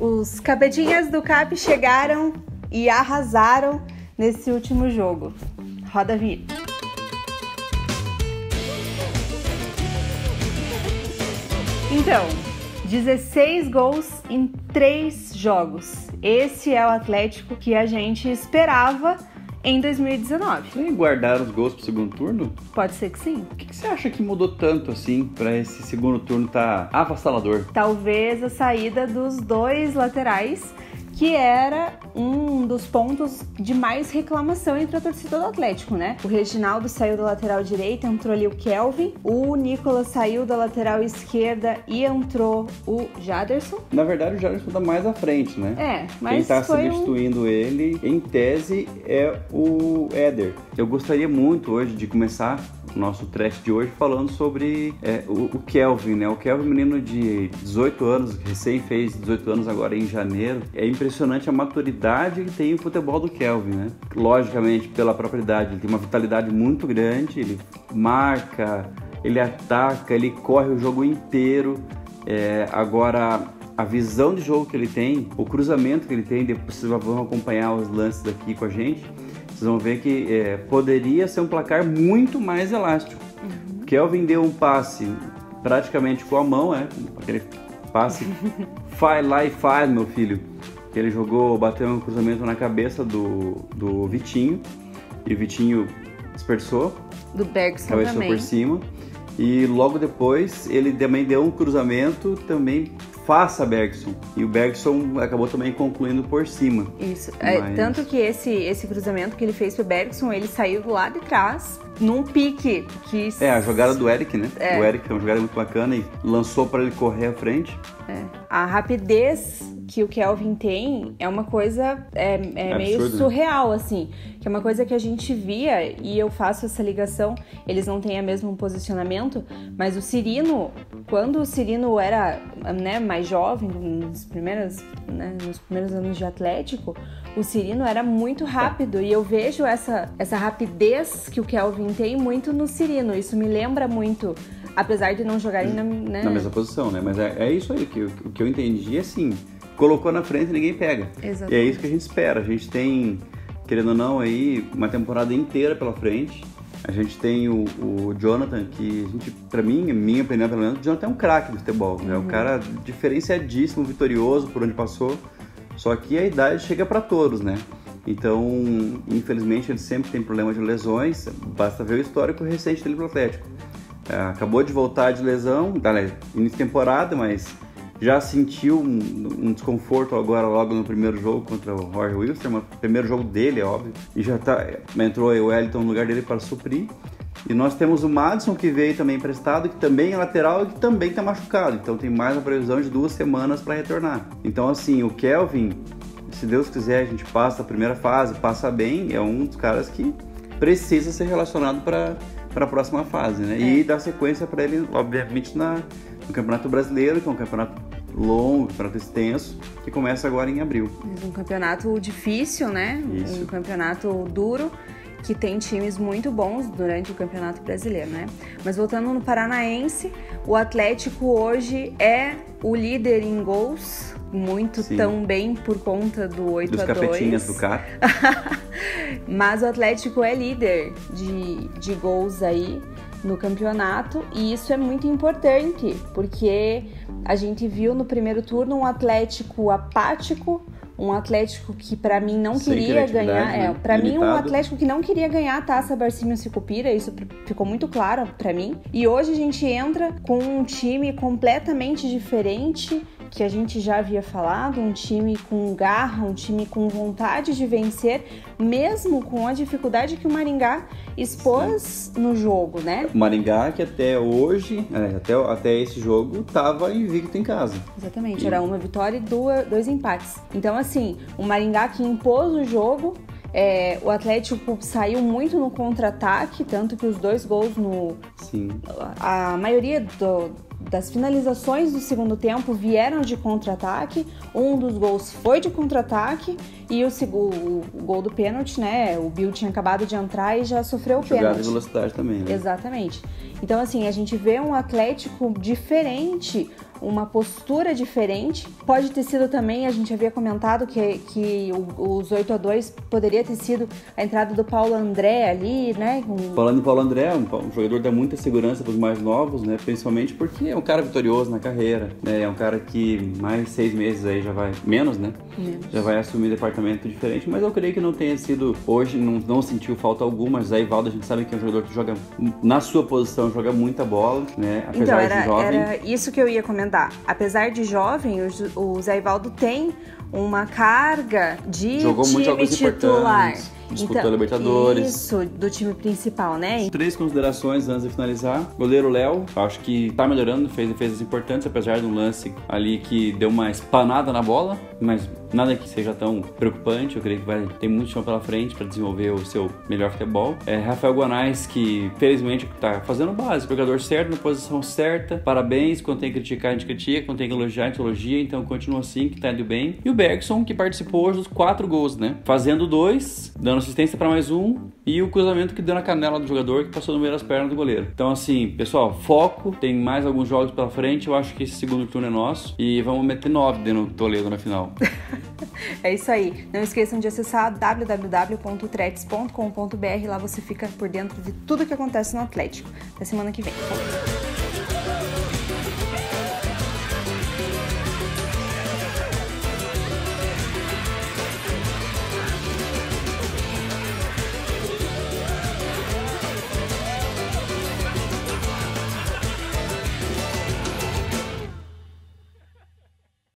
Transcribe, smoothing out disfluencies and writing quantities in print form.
Os capetinhas do CAP chegaram e arrasaram nesse último jogo. Roda a vinheta. Então, 16 gols em 3 jogos. Esse é o Atlético que a gente esperava em 2019. E guardaram os gols pro segundo turno? Pode ser que sim. O que você acha que mudou tanto assim pra esse segundo turno tá avassalador? Talvez a saída dos 2 laterais, que era um dos pontos de mais reclamação entre a torcida do Atlético, né? O Reginaldo saiu da lateral direita, entrou ali o Kelvin. O Nicolas saiu da lateral esquerda e entrou o Jaderson. Na verdade, o Jaderson tá mais à frente, né? Mas quem tá substituindo ele, em tese, é o Éder. Eu gostaria muito hoje de começar o nosso trash de hoje falando sobre o Kelvin, né? O Kelvin, menino de 18 anos, recém fez 18 anos agora em janeiro. É impressionante a maturidade que tem o futebol do Kelvin, né? Logicamente, pela própria idade, ele tem uma vitalidade muito grande, ele marca, ele ataca, ele corre o jogo inteiro. Agora, a visão de jogo que ele tem, o cruzamento que ele tem, depois vocês vão acompanhar os lances aqui com a gente, vocês vão ver que poderia ser um placar muito mais elástico. Uhum. Kelvin deu um passe praticamente com a mão, aquele passe faz lá e faz, meu filho. Que ele bateu um cruzamento na cabeça do Vitinho, e o Vitinho dispersou. Do Bergson cabeçou também. Por cima. E logo depois ele também deu um cruzamento também face a Bergson. E o Bergson acabou também concluindo por cima. Isso. Tanto que esse cruzamento que ele fez pro Bergson, ele saiu do lado de trás, num pique que... a jogada do Eric, né? O Eric é uma jogada muito bacana e lançou para ele correr à frente. A rapidez que o Kelvin tem é uma coisa meio absurdo, surreal, né? Assim, que é uma coisa que a gente via, e eu faço essa ligação, eles não têm o mesmo posicionamento, mas o Cirino, quando o Cirino era, né, mais jovem, nos primeiros anos de Atlético, o Cirino era muito rápido, e eu vejo essa rapidez que o Kelvin tem muito no Cirino. Isso me lembra muito, apesar de não jogarem na mesma posição, né? Mas é isso aí, que o que eu entendi é assim, colocou na frente e ninguém pega. Exatamente. E é isso que a gente espera. A gente tem, querendo ou não, aí uma temporada inteira pela frente. A gente tem o Jonathan, que pra mim, minha opinião pelo menos, o Jonathan é um craque do futebol. É um cara diferenciadíssimo, vitorioso por onde passou. Só que a idade chega para todos, né? Então, infelizmente, ele sempre tem problema de lesões. Basta ver o histórico recente dele pro Atlético. Acabou de voltar de lesão, início de temporada, mas já sentiu um desconforto agora logo no primeiro jogo contra o Jorge Wilstermann, o primeiro jogo dele, é óbvio, e já entrou o Wellington no lugar dele para suprir. E nós temos o Madison, que veio também emprestado, que também é lateral e que também está machucado, então tem mais uma previsão de 2 semanas para retornar. Então assim, o Kelvin, se Deus quiser, a gente passa a primeira fase, passa bem, é um dos caras que precisa ser relacionado para a próxima fase, né? E dar sequência para ele, obviamente, no Campeonato Brasileiro, que é um campeonato longo, um campeonato extenso, que começa agora em abril. Um campeonato difícil, né? Isso. Um campeonato duro, que tem times muito bons durante o Campeonato Brasileiro, né? Mas voltando no Paranaense, o Atlético hoje é o líder em gols, muito também por conta do 8-2. Dos capetinhas do CAP. Mas o Atlético é líder de gols aí no campeonato, e isso é muito importante, porque a gente viu no primeiro turno um Atlético apático, um Atlético que pra mim não queria ganhar, né? Pra mim um Atlético que não queria ganhar a Taça Barcímio Sicupira, isso ficou muito claro pra mim. E hoje a gente entra com um time completamente diferente, que a gente já havia falado, um time com garra, um time com vontade de vencer, mesmo com a dificuldade que o Maringá expôs no jogo, né? O Maringá, que até hoje, até esse jogo, estava invicto em casa. Exatamente, era uma vitória e 2 empates. Então, assim, o Maringá que impôs o jogo, o Atlético saiu muito no contra-ataque, tanto que os 2 gols a maioria das finalizações do segundo tempo vieram de contra-ataque. Um dos gols foi de contra-ataque e o gol do pênalti, né? O Bill tinha acabado de entrar e já sofreu o pênalti. Jogada de velocidade também, né? Exatamente. Então, assim, a gente vê um Atlético diferente, uma postura diferente. Pode ter sido também, a gente havia comentado que os 8-2 poderia ter sido a entrada do Paulo André ali, né? Falando em Paulo André, um jogador que dá muita segurança para os mais novos, né? Principalmente porque é um cara vitorioso na carreira, né? É um cara que mais 6 meses aí já vai, menos, né? Já vai assumir departamento diferente, mas eu creio que não tenha sido, hoje não sentiu falta alguma. Zé Ivaldo, a gente sabe que é um jogador que joga, na sua posição, joga muita bola, né? Apesar de jovem. Era isso que eu ia comentar. Apesar de jovem, o Zé Ivaldo tem uma carga de Jogou time titular. Disputou a Libertadores. Isso, do time principal, né? 3 considerações antes de finalizar. Goleiro Léo, acho que tá melhorando, fez defesas importantes, apesar de um lance ali que deu uma espanada na bola, mas nada que seja tão preocupante. Eu creio que vai ter muito chão pela frente para desenvolver o seu melhor futebol. Rafael Guanais, que felizmente tá fazendo o básico, jogador certo, na posição certa. Parabéns, quando tem que criticar, a gente critica, quando tem que elogiar, a gente elogia, então continua assim, que tá indo bem. E o Bergson, que participou hoje dos 4 gols, né? Fazendo 2, dando assistência para mais um, e o cruzamento que deu na canela do jogador, que passou no meio das pernas do goleiro. Então assim, pessoal, foco, tem mais alguns jogos pela frente, eu acho que esse segundo turno é nosso, e vamos meter 9 no Toledo na final. É isso aí. Não esqueçam de acessar www.tretes.com.br, lá você fica por dentro de tudo que acontece no Atlético. Até semana que vem.